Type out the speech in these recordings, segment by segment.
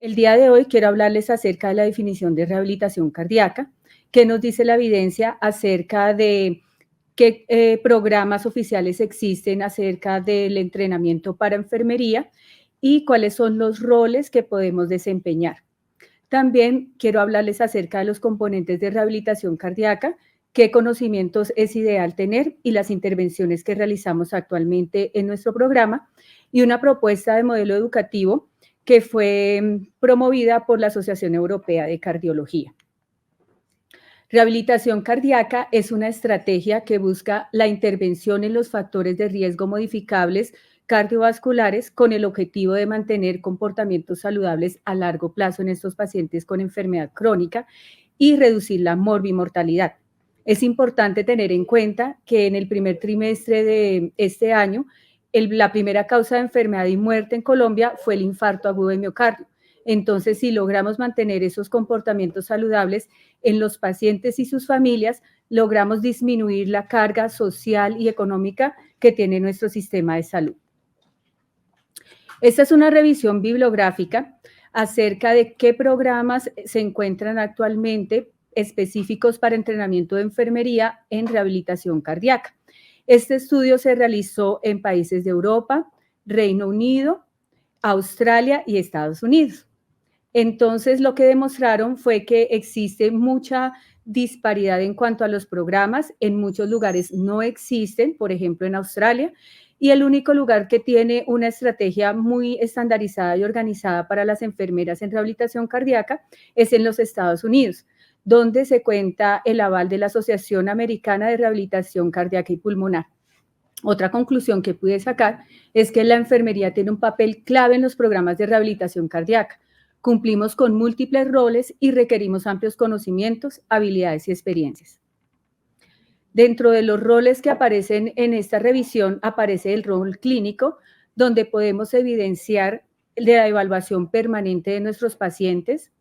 El día de hoy quiero hablarles acerca de la definición de rehabilitación cardíaca, qué nos dice la evidencia acerca de qué programas oficiales existen acerca del entrenamiento para enfermería y cuáles son los roles que podemos desempeñar. También quiero hablarles acerca de los componentes de rehabilitación cardíaca, qué conocimientos es ideal tener y las intervenciones que realizamos actualmente en nuestro programa y una propuesta de modelo educativo que fue promovida por la Asociación Europea de Cardiología. Rehabilitación cardíaca es una estrategia que busca la intervención en los factores de riesgo modificables cardiovasculares con el objetivo de mantener comportamientos saludables a largo plazo en estos pacientes con enfermedad crónica y reducir la morbimortalidad. Es importante tener en cuenta que en el primer trimestre de este año, la primera causa de enfermedad y muerte en Colombia fue el infarto agudo de miocardio. Entonces, si logramos mantener esos comportamientos saludables en los pacientes y sus familias, logramos disminuir la carga social y económica que tiene nuestro sistema de salud. Esta es una revisión bibliográfica acerca de qué programas se encuentran actualmente específicos para entrenamiento de enfermería en rehabilitación cardíaca. Este estudio se realizó en países de Europa, Reino Unido, Australia y Estados Unidos. Entonces, lo que demostraron fue que existe mucha disparidad en cuanto a los programas. En muchos lugares no existen, por ejemplo, en Australia, y el único lugar que tiene una estrategia muy estandarizada y organizada para las enfermeras en rehabilitación cardíaca es en los Estados Unidos, donde se cuenta el aval de la Asociación Americana de Rehabilitación Cardíaca y Pulmonar. Otra conclusión que pude sacar es que la enfermería tiene un papel clave en los programas de rehabilitación cardíaca. Cumplimos con múltiples roles y requerimos amplios conocimientos, habilidades y experiencias. Dentro de los roles que aparecen en esta revisión aparece el rol clínico, donde podemos evidenciar la evaluación permanente de nuestros pacientes,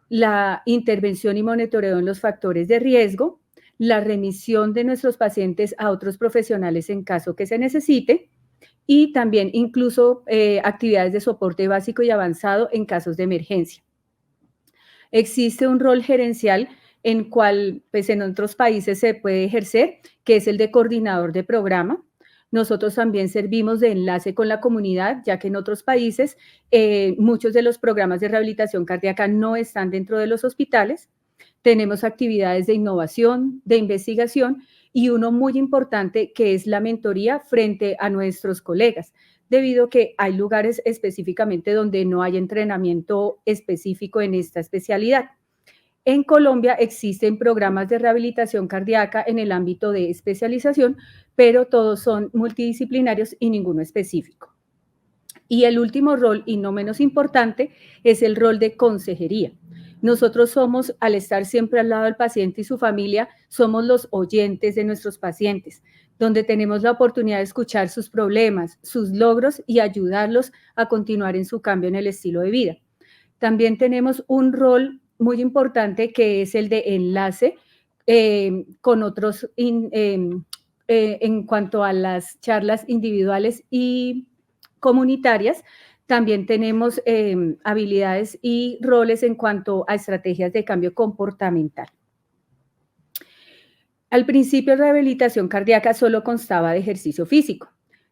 la intervención y monitoreo en los factores de riesgo, la remisión de nuestros pacientes a otros profesionales en caso que se necesite, y también incluso actividades de soporte básico y avanzado en casos de emergencia. Existe un rol gerencial en cual, pues en otros países se puede ejercer, que es el de coordinador de programa. Nosotros también servimos de enlace con la comunidad, ya que en otros países muchos de los programas de rehabilitación cardíaca no están dentro de los hospitales. Tenemos actividades de innovación, de investigación y uno muy importante que es la mentoría frente a nuestros colegas, debido a que hay lugares específicamente donde no hay entrenamiento específico en esta especialidad. En Colombia existen programas de rehabilitación cardíaca en el ámbito de especialización, pero todos son multidisciplinarios y ninguno específico. Y el último rol, y no menos importante, es el rol de consejería. Nosotros somos, al estar siempre al lado del paciente y su familia, somos los oyentes de nuestros pacientes, donde tenemos la oportunidad de escuchar sus problemas, sus logros y ayudarlos a continuar en su cambio en el estilo de vida. También tenemos un rol muy importante que es el de enlace con otros en cuanto a las charlas individuales y comunitarias. También tenemos habilidades y roles en cuanto a estrategias de cambio comportamental. Al principio, la rehabilitación cardíaca solo constaba de ejercicio físico,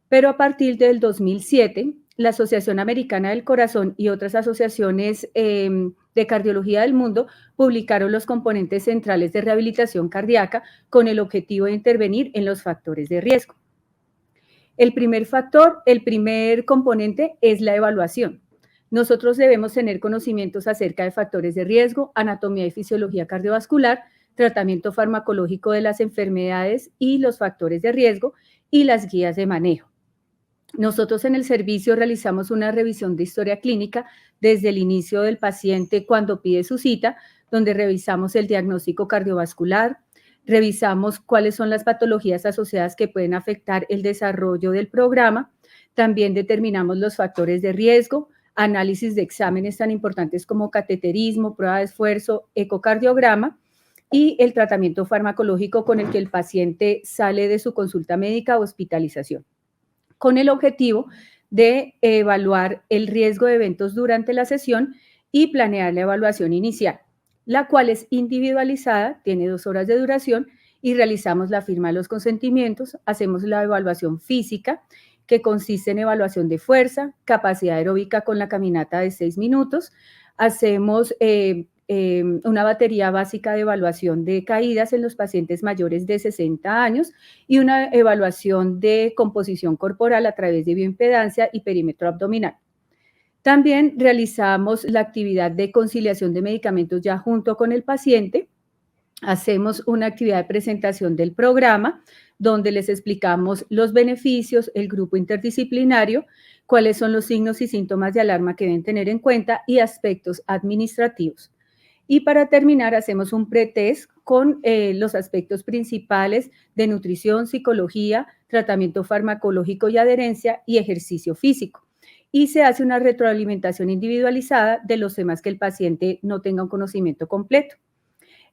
pero a partir del 2007, la Asociación Americana del Corazón y otras asociaciones de cardiología del mundo publicaron los componentes centrales de rehabilitación cardíaca con el objetivo de intervenir en los factores de riesgo. El primer componente es la evaluación. Nosotros debemos tener conocimientos acerca de factores de riesgo, anatomía y fisiología cardiovascular, tratamiento farmacológico de las enfermedades y los factores de riesgo y las guías de manejo. Nosotros en el servicio realizamos una revisión de historia clínica desde el inicio del paciente cuando pide su cita, donde revisamos el diagnóstico cardiovascular, revisamos cuáles son las patologías asociadas que pueden afectar el desarrollo del programa, también determinamos los factores de riesgo, análisis de exámenes tan importantes como cateterismo, prueba de esfuerzo, ecocardiograma y el tratamiento farmacológico con el que el paciente sale de su consulta médica o hospitalización, con el objetivo de evaluar el riesgo de eventos durante la sesión y planear la evaluación inicial, la cual es individualizada, tiene 2 horas de duración y realizamos la firma de los consentimientos, hacemos la evaluación física, que consiste en evaluación de fuerza, capacidad aeróbica con la caminata de 6 minutos, hacemos una batería básica de evaluación de caídas en los pacientes mayores de 60 años y una evaluación de composición corporal a través de bioimpedancia y perímetro abdominal. También realizamos la actividad de conciliación de medicamentos ya junto con el paciente. Hacemos una actividad de presentación del programa donde les explicamos los beneficios, el grupo interdisciplinario, cuáles son los signos y síntomas de alarma que deben tener en cuenta y aspectos administrativos. Y para terminar, hacemos un pretest con los aspectos principales de nutrición, psicología, tratamiento farmacológico y adherencia y ejercicio físico. Y se hace una retroalimentación individualizada de los temas que el paciente no tenga un conocimiento completo.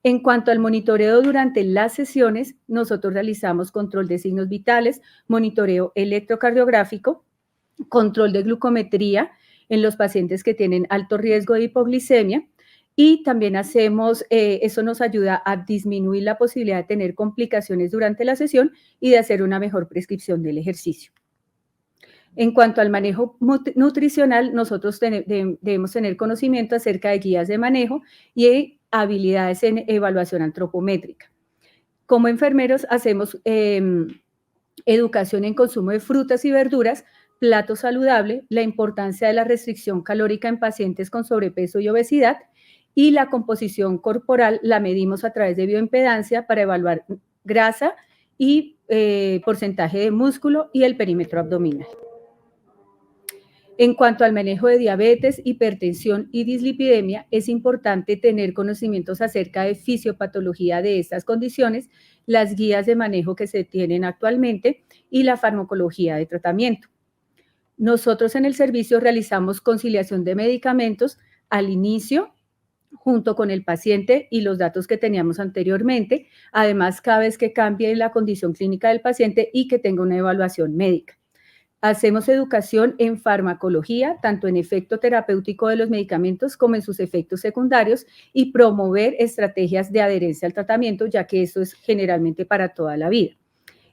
En cuanto al monitoreo durante las sesiones, nosotros realizamos control de signos vitales, monitoreo electrocardiográfico, control de glucometría en los pacientes que tienen alto riesgo de hipoglicemia y también hacemos, eso nos ayuda a disminuir la posibilidad de tener complicaciones durante la sesión y de hacer una mejor prescripción del ejercicio. En cuanto al manejo nutricional, nosotros debemos tener conocimiento acerca de guías de manejo y habilidades en evaluación antropométrica. Como enfermeros hacemos educación en consumo de frutas y verduras, plato saludable, la importancia de la restricción calórica en pacientes con sobrepeso y obesidad y la composición corporal la medimos a través de bioimpedancia para evaluar grasa y porcentaje de músculo y el perímetro abdominal. En cuanto al manejo de diabetes, hipertensión y dislipidemia, es importante tener conocimientos acerca de fisiopatología de estas condiciones, las guías de manejo que se tienen actualmente y la farmacología de tratamiento. Nosotros en el servicio realizamos conciliación de medicamentos al inicio, junto con el paciente y los datos que teníamos anteriormente, además cada vez que cambie la condición clínica del paciente y que tenga una evaluación médica. Hacemos educación en farmacología, tanto en efecto terapéutico de los medicamentos como en sus efectos secundarios y promover estrategias de adherencia al tratamiento, ya que eso es generalmente para toda la vida.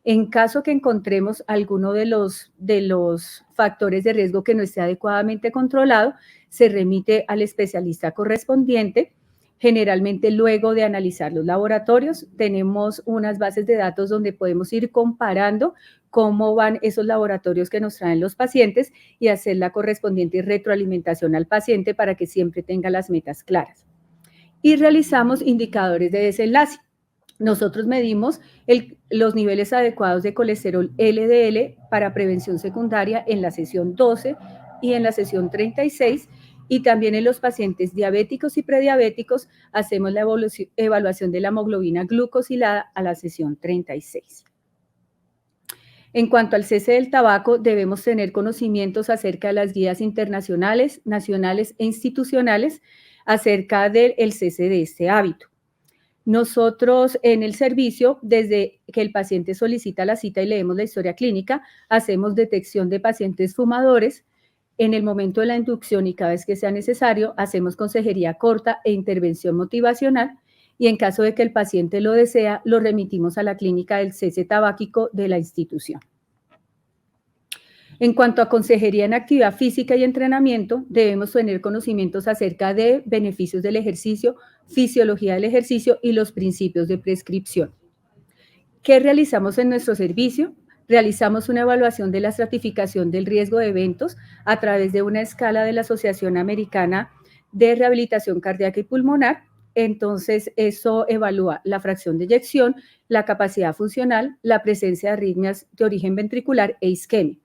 En caso que encontremos alguno de los factores de riesgo que no esté adecuadamente controlado, se remite al especialista correspondiente. Generalmente, luego de analizar los laboratorios, tenemos unas bases de datos donde podemos ir comparando cómo van esos laboratorios que nos traen los pacientes y hacer la correspondiente retroalimentación al paciente para que siempre tenga las metas claras. Y realizamos indicadores de desenlace. Nosotros medimos los niveles adecuados de colesterol LDL para prevención secundaria en la sesión 12 y en la sesión 36, y también en los pacientes diabéticos y prediabéticos hacemos la evaluación de la hemoglobina glucosilada a la sesión 36. En cuanto al cese del tabaco, debemos tener conocimientos acerca de las guías internacionales, nacionales e institucionales acerca del cese de este hábito. Nosotros en el servicio, desde que el paciente solicita la cita y leemos la historia clínica, hacemos detección de pacientes fumadores. En el momento de la inducción y cada vez que sea necesario, hacemos consejería corta e intervención motivacional, y en caso de que el paciente lo desea, lo remitimos a la clínica del cese tabáquico de la institución. En cuanto a consejería en actividad física y entrenamiento, debemos tener conocimientos acerca de beneficios del ejercicio, fisiología del ejercicio y los principios de prescripción. ¿Qué realizamos en nuestro servicio? Realizamos una evaluación de la estratificación del riesgo de eventos a través de una escala de la Asociación Americana de Rehabilitación Cardíaca y Pulmonar. Entonces, eso evalúa la fracción de eyección, la capacidad funcional, la presencia de arritmias de origen ventricular e isquemia.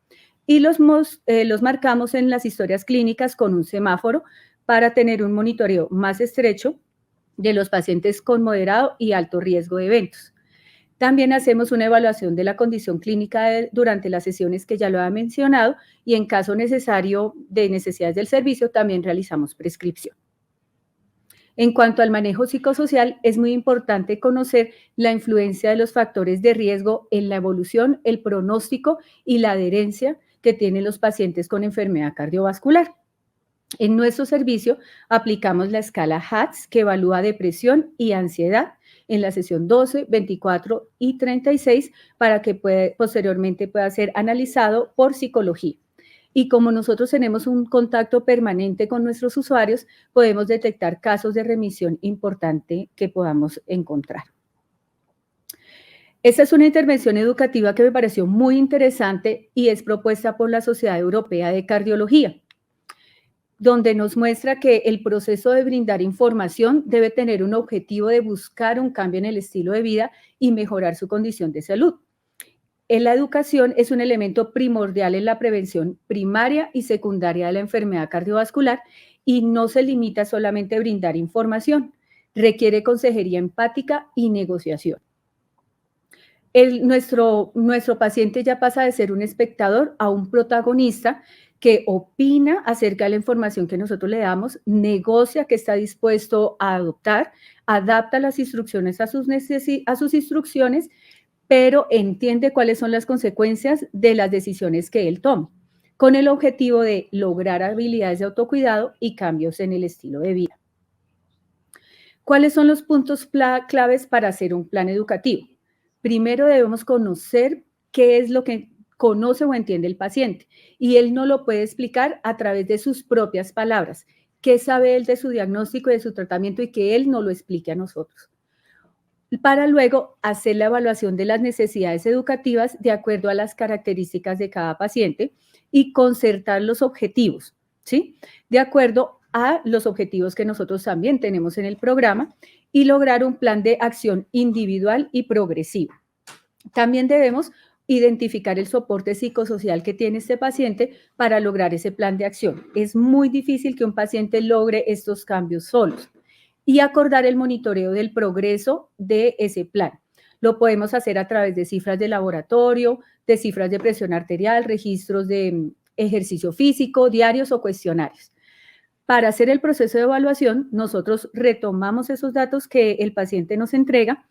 Y los marcamos en las historias clínicas con un semáforo para tener un monitoreo más estrecho de los pacientes con moderado y alto riesgo de eventos. También hacemos una evaluación de la condición clínica durante las sesiones que ya lo he mencionado, y en caso necesario de necesidades del servicio también realizamos prescripción. En cuanto al manejo psicosocial, es muy importante conocer la influencia de los factores de riesgo en la evolución, el pronóstico y la adherencia que tienen los pacientes con enfermedad cardiovascular. En nuestro servicio aplicamos la escala HATS, que evalúa depresión y ansiedad, en la sesión 12, 24 y 36, para que posteriormente pueda ser analizado por psicología. Y como nosotros tenemos un contacto permanente con nuestros usuarios, podemos detectar casos de remisión importante que podamos encontrar. Esta es una intervención educativa que me pareció muy interesante y es propuesta por la Sociedad Europea de Cardiología, donde nos muestra que el proceso de brindar información debe tener un objetivo de buscar un cambio en el estilo de vida y mejorar su condición de salud. La educación es un elemento primordial en la prevención primaria y secundaria de la enfermedad cardiovascular y no se limita solamente a brindar información, requiere consejería empática y negociación. Nuestro paciente ya pasa de ser un espectador a un protagonista que opina acerca de la información que nosotros le damos, negocia que está dispuesto a adoptar, adapta las instrucciones a sus instrucciones, pero entiende cuáles son las consecuencias de las decisiones que él toma, con el objetivo de lograr habilidades de autocuidado y cambios en el estilo de vida. ¿Cuáles son los puntos claves para hacer un plan educativo? Primero debemos conocer qué es lo que conoce o entiende el paciente, y él no lo puede explicar a través de sus propias palabras. ¿Qué sabe él de su diagnóstico y de su tratamiento y que él no lo explique a nosotros? Para luego hacer la evaluación de las necesidades educativas de acuerdo a las características de cada paciente y concertar los objetivos, ¿sí? De acuerdo a los objetivos que nosotros también tenemos en el programa y lograr un plan de acción individual y progresivo. También debemos identificar el soporte psicosocial que tiene este paciente para lograr ese plan de acción. Es muy difícil que un paciente logre estos cambios solos. Y acordar el monitoreo del progreso de ese plan. Lo podemos hacer a través de cifras de laboratorio, de cifras de presión arterial, registros de ejercicio físico, diarios o cuestionarios. Para hacer el proceso de evaluación, nosotros retomamos esos datos que el paciente nos entrega,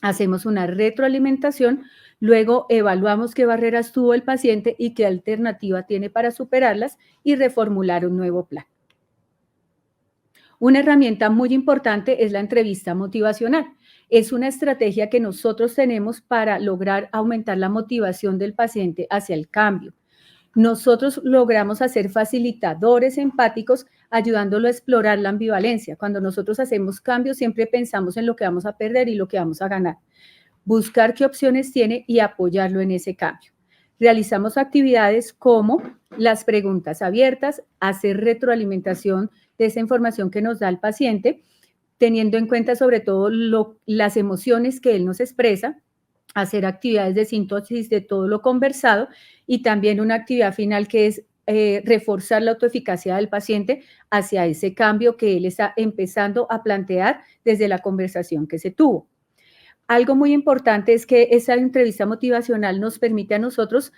hacemos una retroalimentación, luego evaluamos qué barreras tuvo el paciente y qué alternativa tiene para superarlas y reformular un nuevo plan. Una herramienta muy importante es la entrevista motivacional. Es una estrategia que nosotros tenemos para lograr aumentar la motivación del paciente hacia el cambio. Nosotros logramos hacer facilitadores empáticos ayudándolo a explorar la ambivalencia. Cuando nosotros hacemos cambios, siempre pensamos en lo que vamos a perder y lo que vamos a ganar. Buscar qué opciones tiene y apoyarlo en ese cambio. Realizamos actividades como las preguntas abiertas, hacer retroalimentación de esa información que nos da el paciente, teniendo en cuenta sobre todo las emociones que él nos expresa, hacer actividades de síntesis de todo lo conversado y también una actividad final que es reforzar la autoeficacia del paciente hacia ese cambio que él está empezando a plantear desde la conversación que se tuvo. Algo muy importante es que esa entrevista motivacional nos permite a nosotros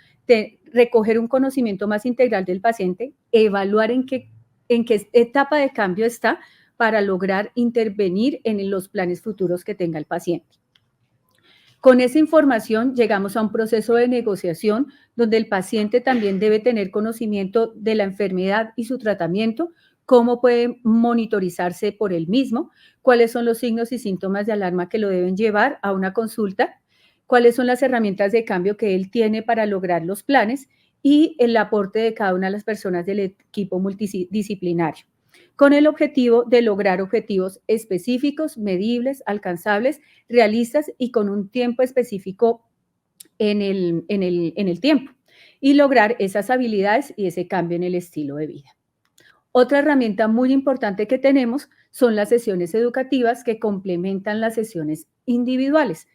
recoger un conocimiento más integral del paciente, evaluar en qué etapa de cambio está para lograr intervenir en los planes futuros que tenga el paciente. Con esa información llegamos a un proceso de negociación donde el paciente también debe tener conocimiento de la enfermedad y su tratamiento, cómo puede monitorizarse por él mismo, cuáles son los signos y síntomas de alarma que lo deben llevar a una consulta, cuáles son las herramientas de cambio que él tiene para lograr los planes y el aporte de cada una de las personas del equipo multidisciplinario, con el objetivo de lograr objetivos específicos, medibles, alcanzables, realistas y con un tiempo específico en el tiempo, y lograr esas habilidades y ese cambio en el estilo de vida. Otra herramienta muy importante que tenemos son las sesiones educativas que complementan las sesiones individuales.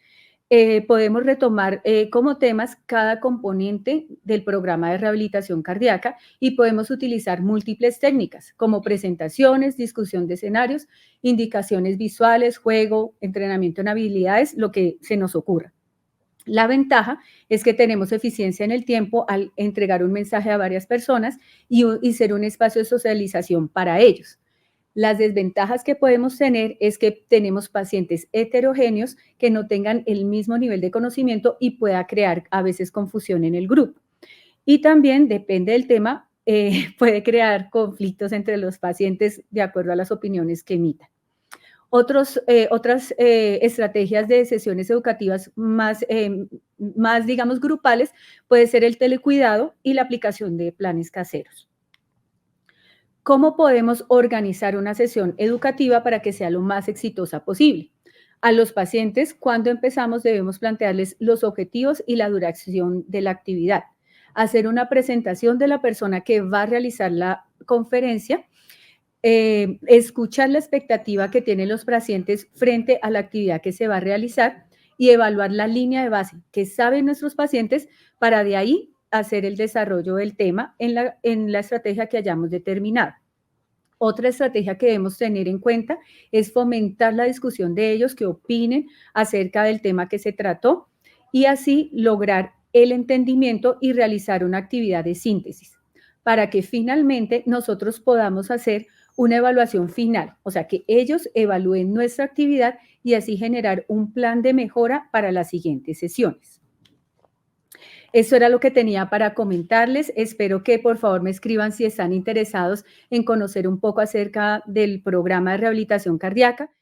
Podemos retomar como temas cada componente del programa de rehabilitación cardíaca y podemos utilizar múltiples técnicas como presentaciones, discusión de escenarios, indicaciones visuales, juego, entrenamiento en habilidades, lo que se nos ocurra. La ventaja es que tenemos eficiencia en el tiempo al entregar un mensaje a varias personas y ser un espacio de socialización para ellos. Las desventajas que podemos tener es que tenemos pacientes heterogéneos que no tengan el mismo nivel de conocimiento y pueda crear a veces confusión en el grupo. Y también, depende del tema, puede crear conflictos entre los pacientes de acuerdo a las opiniones que emitan. Otras estrategias de sesiones educativas más, digamos, grupales, puede ser el telecuidado y la aplicación de planes caseros. ¿Cómo podemos organizar una sesión educativa para que sea lo más exitosa posible? A los pacientes, cuando empezamos, debemos plantearles los objetivos y la duración de la actividad. Hacer una presentación de la persona que va a realizar la conferencia, escuchar la expectativa que tienen los pacientes frente a la actividad que se va a realizar y evaluar la línea de base que saben nuestros pacientes para de ahí hacer el desarrollo del tema en la estrategia que hayamos determinado. Otra estrategia que debemos tener en cuenta es fomentar la discusión de ellos, que opinen acerca del tema que se trató y así lograr el entendimiento y realizar una actividad de síntesis para que finalmente nosotros podamos hacer una evaluación final, o sea, que ellos evalúen nuestra actividad y así generar un plan de mejora para las siguientes sesiones. Eso era lo que tenía para comentarles. Espero que por favor me escriban si están interesados en conocer un poco acerca del programa de rehabilitación cardíaca.